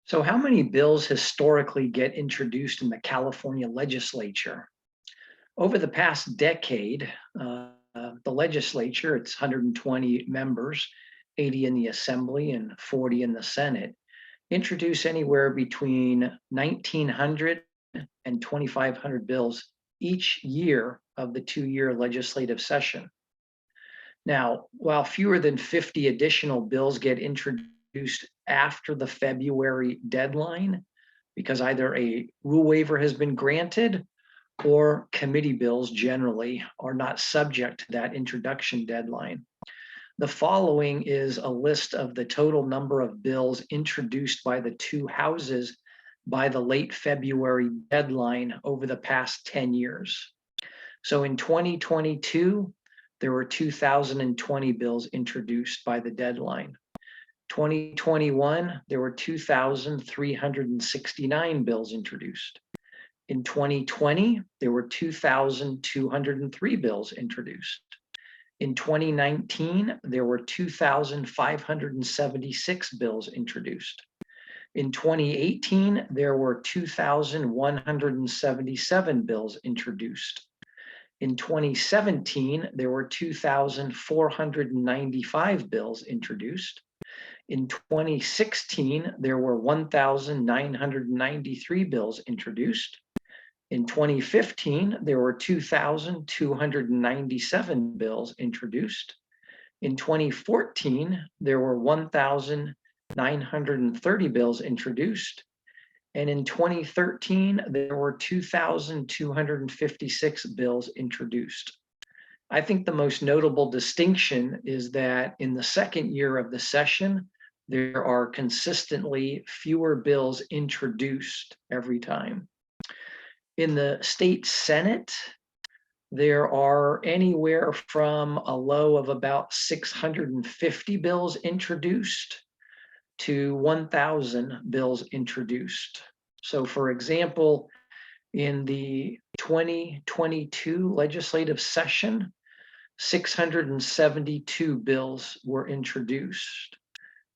So, how many bills historically get introduced in the California legislature? Over the past decade, the legislature, it's 120 members, 80 in the Assembly and 40 in the Senate, introduce anywhere between 1,900 and 2,500 bills each year of the 2 year legislative session. Now, while fewer than 50 additional bills get introduced after the February deadline, because either a rule waiver has been granted or committee bills generally are not subject to that introduction deadline. The following is a list of the total number of bills introduced by the two houses by the late February deadline over the past 10 years. So in 2022, there were 2,020 bills introduced by the deadline. 2021, there were 2,369 bills introduced. In 2020, there were 2,203 bills introduced. In 2019, there were 2,576 bills introduced. In 2018, there were 2,177 bills introduced. In 2017, there were 2,495 bills introduced. In 2016, there were 1,993 bills introduced. In 2015, there were 2,297 bills introduced. In 2014, there were 1,930 bills introduced. And in 2013, there were 2,256 bills introduced. I think the most notable distinction is that in the second year of the session, there are consistently fewer bills introduced every time. In the state Senate, there are anywhere from a low of about 650 bills introduced to 1,000 bills introduced. So for example, in the 2022 legislative session, 672 bills were introduced.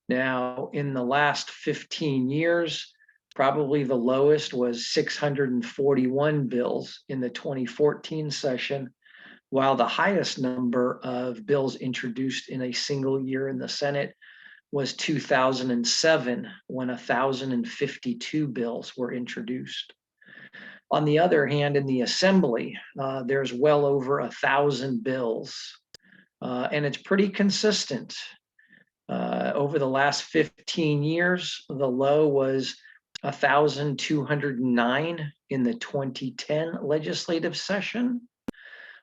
Now, in the last 15 years, probably the lowest was 641 bills in the 2014 session, while the highest number of bills introduced in a single year in the Senate was 2007, when 1,052 bills were introduced. On the other hand, in the Assembly, there's well over 1,000 bills, and it's pretty consistent. Over the last 15 years, the low was 1,209 in the 2010 legislative session,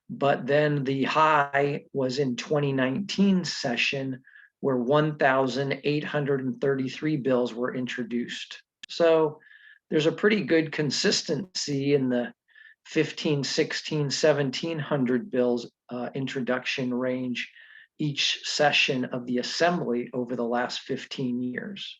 but then the high was in 2019 session, where 1,833 bills were introduced. So there's a pretty good consistency in the 15, 16, 1,700 bills introduction range each session of the Assembly over the last 15 years.